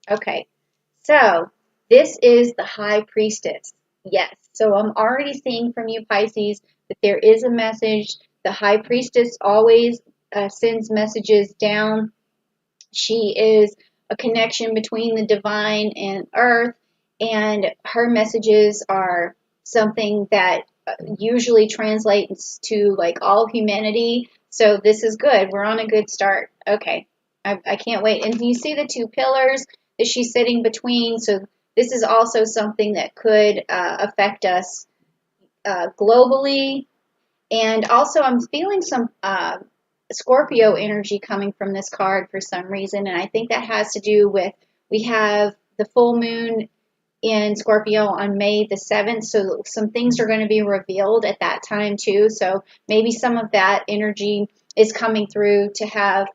Okay, so this is the High Priestess. Yes, so I'm already seeing from you, Pisces, that there is a message. The High Priestess always sends messages down. She is a connection between the divine and earth, and her messages are something that usually translates to like all humanity. So this is good. We're on a good start. Okay. I can't wait. And you see the two pillars that she's sitting between. So this is also something that could affect us globally. And also, I'm feeling some Scorpio energy coming from this card for some reason, and I think that has to do with we have the full moon in Scorpio on May the 7th, so some things are going to be revealed at that time too. So maybe some of that energy is coming through to have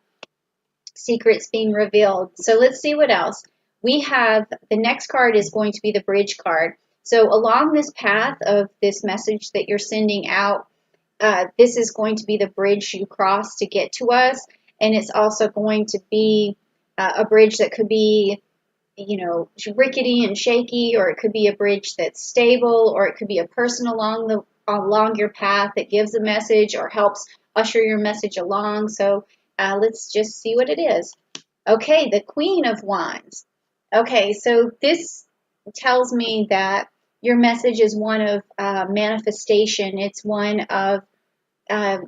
secrets being revealed. So let's see what else. We have the next card is going to be the bridge card. So along this path of this message that you're sending out, this is going to be the bridge you cross to get to us, and it's also going to be a bridge that could be, rickety and shaky, or it could be a bridge that's stable, or it could be a person along your path that gives a message or helps usher your message along. So let's just see what it is. Okay, the Queen of Wands. Okay, so this tells me that your message is one of manifestation. It's one of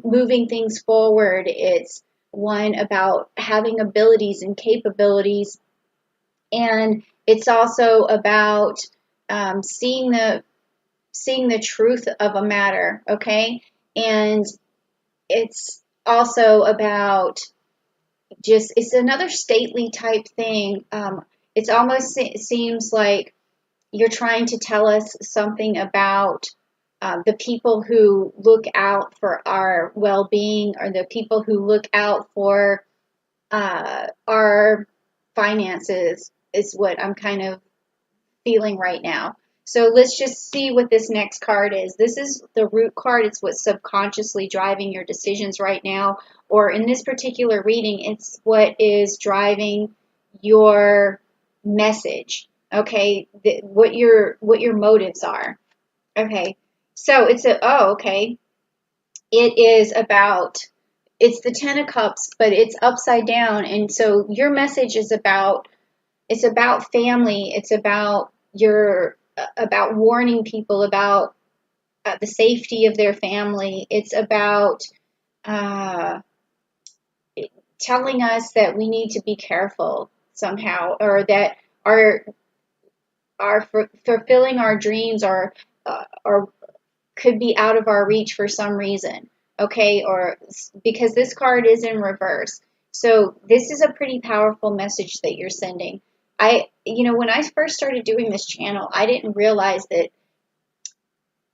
moving things forward. It's one about having abilities and capabilities, and it's also about seeing the truth of a matter. Okay, and it's also about just it's another stately type thing. It's almost seems like you're trying to tell us something about the people who look out for our well-being, or the people who look out for our finances, is what I'm kind of feeling right now. So let's just see what this next card is. This is the root card. It's what's subconsciously driving your decisions right now. Or in this particular reading, it's what is driving your message. Okay, what your motives are. Okay, so okay. It is about it's the Ten of Cups, but it's upside down, and so your message is about family. It's about warning people about the safety of their family. It's about uh, telling us that we need to be careful somehow, or that our fulfilling our dreams are could be out of our reach for some reason. Okay, or because this card is in reverse. So this is a pretty powerful message that you're sending. When I first started doing this channel, I didn't realize that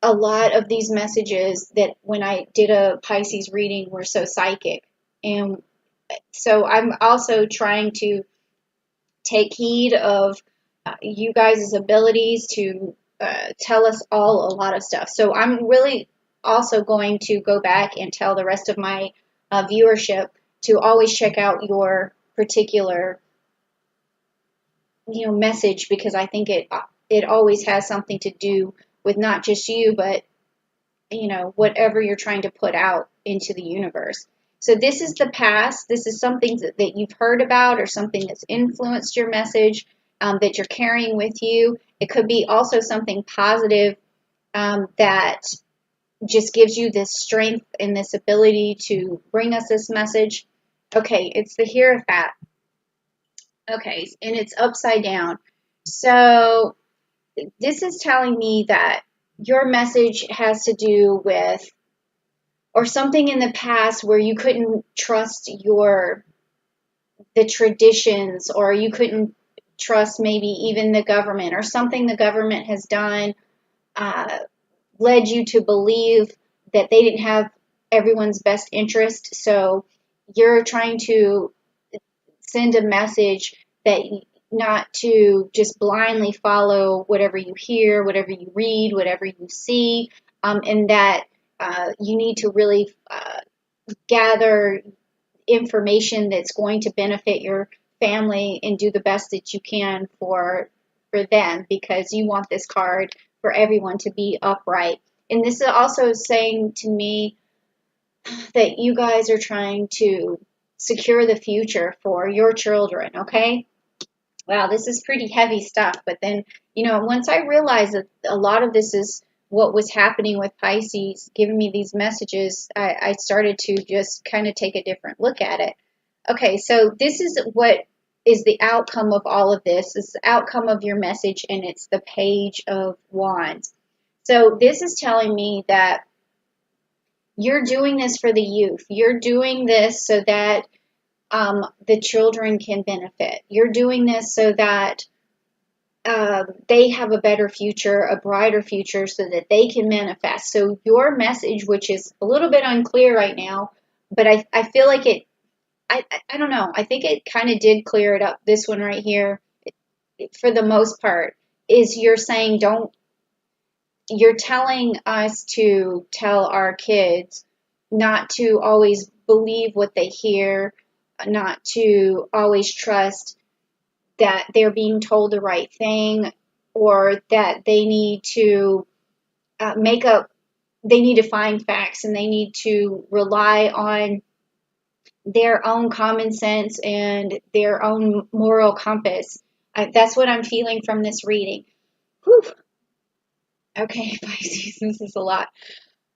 a lot of these messages that when I did a Pisces reading were so psychic. And so I'm also trying to take heed of you guys' abilities to tell us all a lot of stuff. So I'm really also going to go back and tell the rest of my viewership to always check out your particular message, because I think it always has something to do with not just you, but whatever you're trying to put out into the universe. So this is the past. This is something that you've heard about, or something that's influenced your message, that you're carrying with you. It could be also something positive that just gives you this strength and this ability to bring us this message. Okay, it's the Hierophant. Okay, and it's upside down. So this is telling me that your message has to do with or something in the past where you couldn't trust the traditions, or you couldn't trust maybe even the government, or something the government has done uh, led you to believe that they didn't have everyone's best interest. So you're trying to send a message that not to just blindly follow whatever you hear, whatever you read, whatever you see, and that you need to really gather information that's going to benefit your family and do the best that you can for them, because you want this card for everyone to be upright. And this is also saying to me that you guys are trying to secure the future for your children, okay? Wow, this is pretty heavy stuff. But then, once I realized that a lot of this is what was happening with Pisces, giving me these messages, I started to just kind of take a different look at it. Okay, so this is what is the outcome of all of this. It's the outcome of your message, and it's the Page of Wands. So this is telling me that you're doing this for the youth. You're doing this so that the children can benefit. You're doing this so that they have a better future, a brighter future, so that they can manifest. So your message, which is a little bit unclear right now, but I feel like I don't know. I think it kind of did clear it up. This one right here, for the most part, is you're saying you're telling us to tell our kids not to always believe what they hear, not to always trust that they're being told the right thing, or that they need to they need to find facts, and they need to rely on their own common sense and their own moral compass. That's what I'm feeling from this reading. Whew. Okay, Pisces, this is a lot.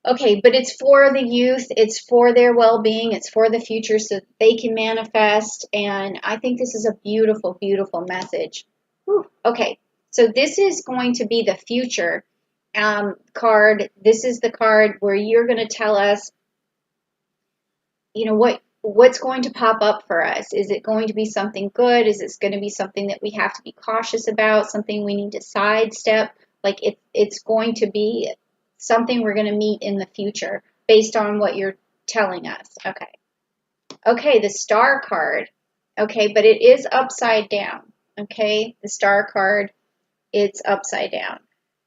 Okay, but it's for the youth, it's for their well-being, it's for the future so that they can manifest, and I think this is a beautiful, beautiful message. Whew. Okay, so this is going to be the future card. This is the card where you're going to tell us, what's going to pop up for us. Is it going to be something good? Is it going to be something that we have to be cautious about, something we need to sidestep? Like it's going to be something we're going to meet in the future based on what you're telling us. Okay, the Star card. Okay, but it is upside down. Okay, the Star card, it's upside down.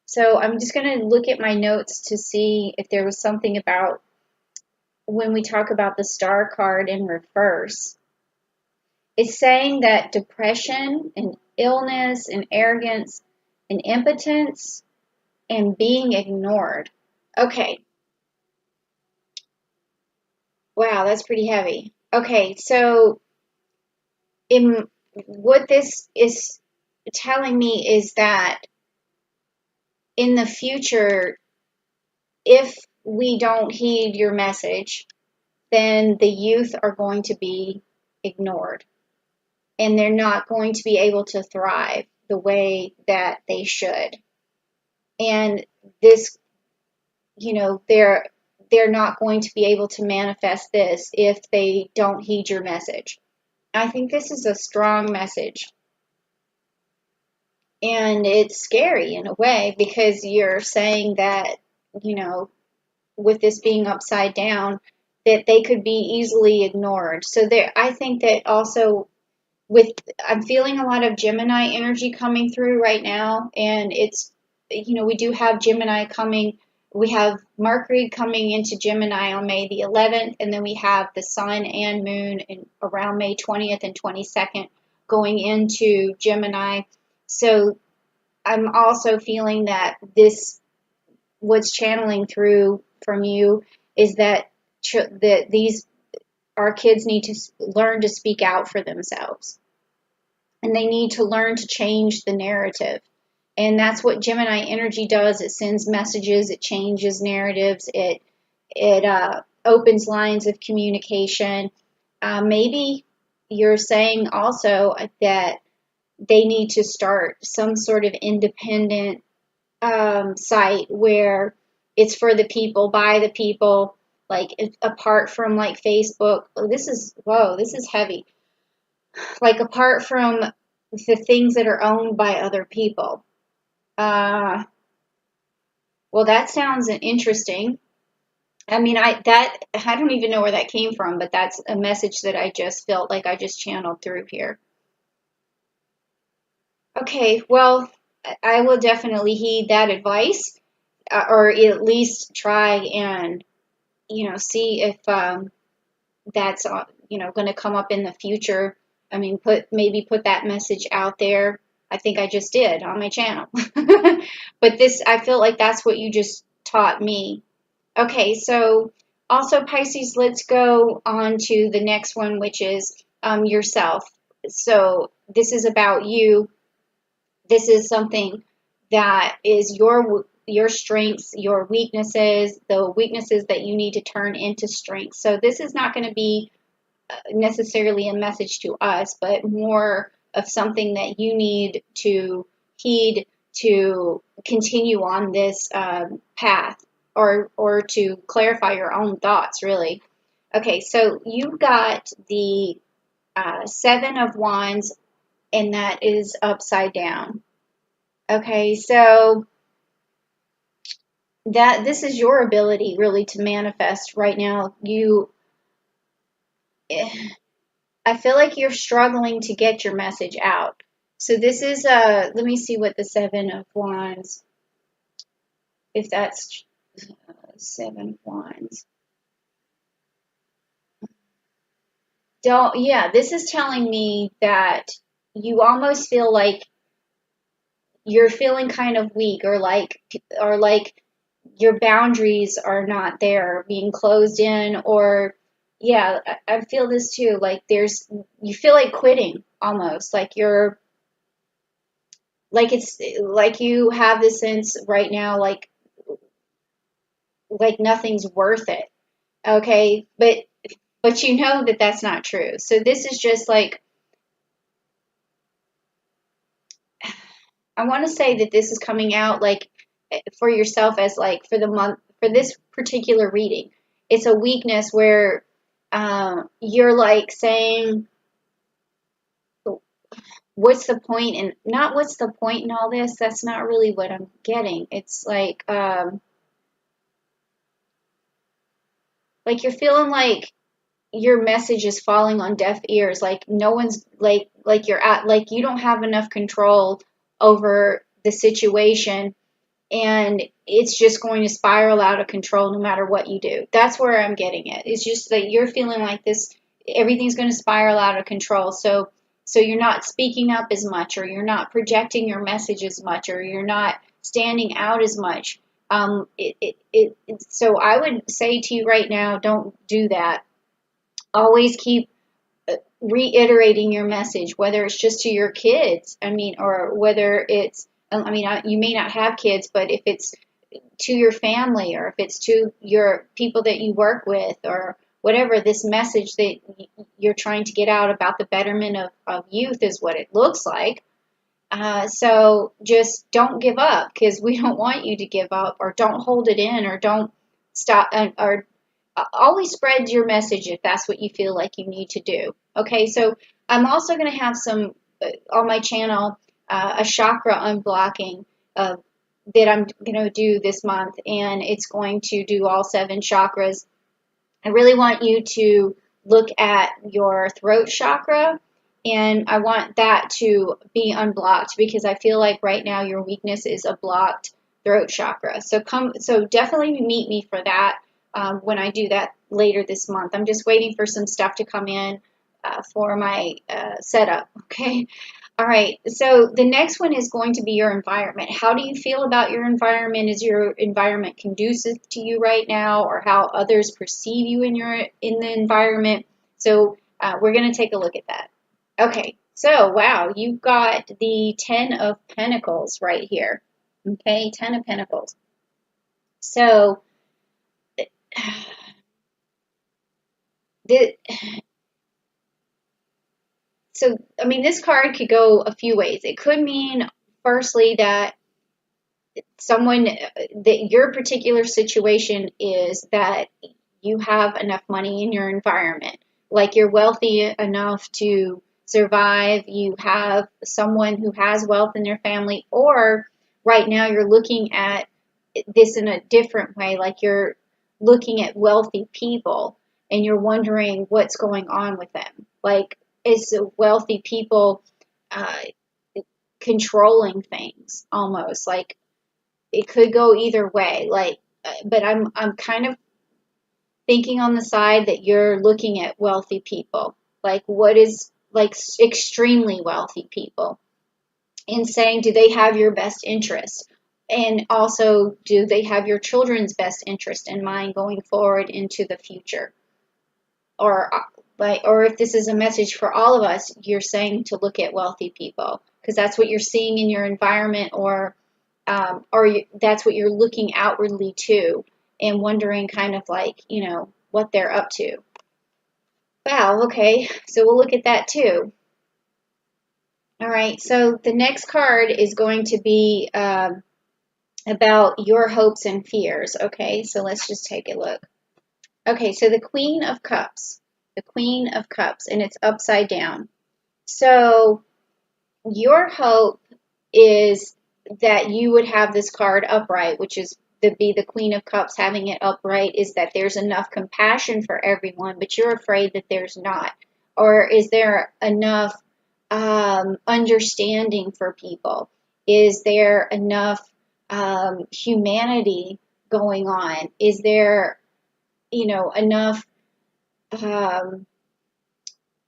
So I'm just going to look at my notes to see if there was something about when we talk about the Star card in reverse. It's saying that depression and illness and arrogance and impotence and being ignored. Okay. Wow, that's pretty heavy. Okay, so what this is telling me is that in the future, if we don't heed your message, then the youth are going to be ignored, and they're not going to be able to thrive the way that they should. And this, they're not going to be able to manifest this if they don't heed your message. I think this is a strong message. And it's scary in a way, because you're saying that, with this being upside down, that they could be easily ignored. So I think that also I'm feeling a lot of Gemini energy coming through right now, and it's, we do have Gemini coming. We have Mercury coming into Gemini on May the 11th, and then we have the Sun and Moon around May 20th and 22nd going into Gemini. So I'm also feeling that what's channeling through from you is that our kids need to learn to speak out for themselves, and they need to learn to change the narrative. And that's what Gemini energy does. It sends messages, it changes narratives, it opens lines of communication. Maybe you're saying also that they need to start some sort of independent site where it's for the people, by the people, like apart from like Facebook. This is heavy. Like apart from the things that are owned by other people. Well, that sounds interesting. I mean, I don't even know where that came from, but that's a message that I just felt like I just channeled through here. Okay, well, I will definitely heed that advice, or at least try and, see if that's, going to come up in the future. I mean, maybe put that message out there. I think I just did on my channel. But I feel like that's what you just taught me. Okay, so also Pisces, let's go on to the next one, which is yourself. So this is about you. This is something that is your strengths, your weaknesses, the weaknesses that you need to turn into strengths. So this is not going to be necessarily a message to us, but more of something that you need to heed to continue on this path, or to clarify your own thoughts, really. Okay, so you got the Seven of Wands, and that is upside down. Okay, so this is your ability really to manifest right now. I feel like you're struggling to get your message out. So this is let me see what the Seven of Wands, if that's Seven of Wands. Yeah, this is telling me that you almost feel like you're feeling kind of weak, or like your boundaries are not there, being closed in, or yeah, I feel this too. Like you feel like quitting almost, it's like you have this sense right now, like nothing's worth it. Okay, but you know that that's not true. So this is just like, I want to say that this is coming out like for yourself as like for the month, for this particular reading. It's a weakness where you're like saying, what's the point? And not what's the point in all this. That's not really what I'm getting. It's like you're feeling like your message is falling on deaf ears, like no one's like you're at, like you don't have enough control over the situation, and it's just going to spiral out of control no matter what you do. That's where I'm getting it. It's just that you're feeling like this, everything's going to spiral out of control. So you're not speaking up as much, or you're not projecting your message as much, or you're not standing out as much. So I would say to you right now, don't do that. Always keep reiterating your message, whether it's just to your kids, I mean, or whether it's, I mean, you may not have kids, but if it's to your family, or if it's to your people that you work with, or whatever, this message that you're trying to get out about the betterment of youth is what it looks like. So just don't give up, because we don't want you to give up, or don't hold it in, or don't stop, or always spread your message if that's what you feel like you need to do. Okay, so I'm also going to have some on my channel, a chakra unblocking that I'm going to do this month, and it's going to do all 7 chakras. I really want you to look at your throat chakra, and I want that to be unblocked, because I feel like right now your weakness is a blocked throat chakra. So definitely meet me for that when I do that later this month. I'm just waiting for some stuff to come in for my setup. Okay. All right. So the next one is going to be your environment. How do you feel about your environment? Is your environment conducive to you right now, or how others perceive you in the environment? So we're going to take a look at that. Okay. So wow, you've got the 10 of Pentacles right here. Okay, 10 of Pentacles. So the So, I mean, this card could go a few ways. It could mean, firstly, that that your particular situation is that you have enough money in your environment. Like you're wealthy enough to survive, you have someone who has wealth in their family, or right now you're looking at this in a different way. Like you're looking at wealthy people and you're wondering what's going on with them. Like, is wealthy people uh, controlling things almost? Like it could go either way. But I'm kind of thinking on the side that you're looking at wealthy people. Like, what is like extremely wealthy people, and saying, do they have your best interest? And also, do they have your children's best interest in mind going forward into the future? Or if this is a message for all of us, you're saying to look at wealthy people because that's what you're seeing in your environment, or that's what you're looking outwardly to and wondering kind of like, what they're up to. Wow, okay, so we'll look at that too. All right, so the next card is going to be about your hopes and fears. Okay, so let's just take a look. Okay, so the Queen of Cups. The Queen of Cups, and it's upside down. So your hope is that you would have this card upright, which is the Queen of Cups having it upright, is that there's enough compassion for everyone, but you're afraid that there's not. Or is there enough understanding for people? Is there enough humanity going on? Is there, enough, um,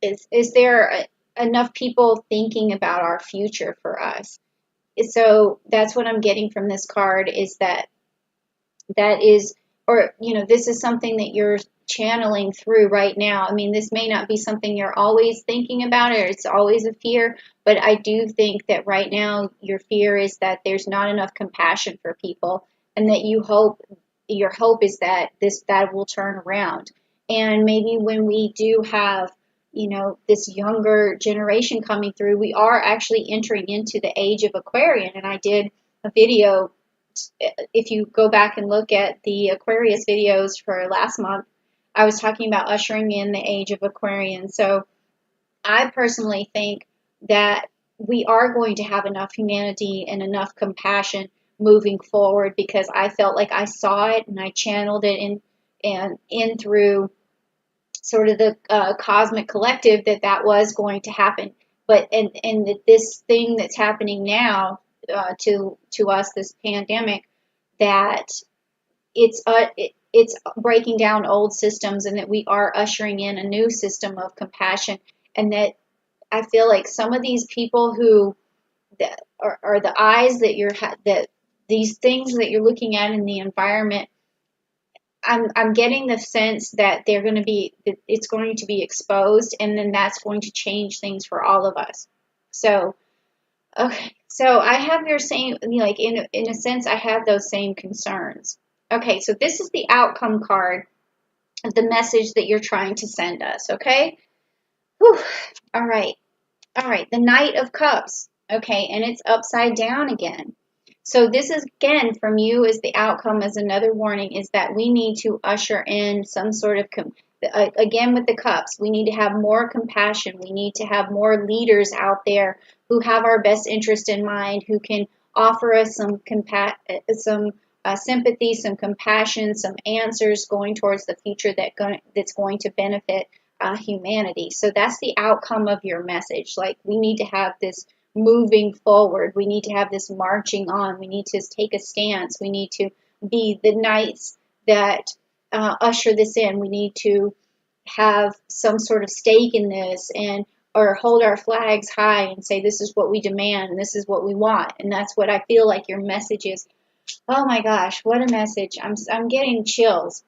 is there enough people thinking about our future for us? So that's what I'm getting from this card, is that is, or, this is something that you're channeling through right now. I mean, this may not be something you're always thinking about, or it's always a fear, but I do think that right now your fear is that there's not enough compassion for people, and that your hope is that that will turn around. And maybe when we do have, this younger generation coming through, we are actually entering into the age of Aquarian. And I did a video, if you go back and look at the Aquarius videos for last month, I was talking about ushering in the age of Aquarian. So I personally think that we are going to have enough humanity and enough compassion moving forward, because I felt like I saw it and I channeled it in through sort of the cosmic collective, that was going to happen. But and this thing that's happening now, to us, this pandemic, that it's breaking down old systems, and that we are ushering in a new system of compassion. And that I feel like some of these people who that are the eyes that these things that you're looking at in the environment, I'm getting the sense that it's going to be exposed, and then that's going to change things for all of us. So, okay, so I have your same, like, in a sense, I have those same concerns. Okay, so this is the outcome card of the message that you're trying to send us, okay? Whew. All right. All right, the Knight of Cups. Okay, and it's upside down again. So this is, again, from you as the outcome, as another warning, is that we need to usher in some sort of, again with the cups, we need to have more compassion. We need to have more leaders out there who have our best interest in mind, who can offer us some sympathy, some compassion, some answers going towards the future that's going to benefit humanity. So that's the outcome of your message. Like, we need to have this moving forward. We need to have this marching on. We need to take a stance. We need to be the knights that usher this in. We need to have some sort of stake in this, or hold our flags high and say, this is what we demand and this is what we want. And that's what I feel like your message is. Oh my gosh, what a message. I'm getting chills.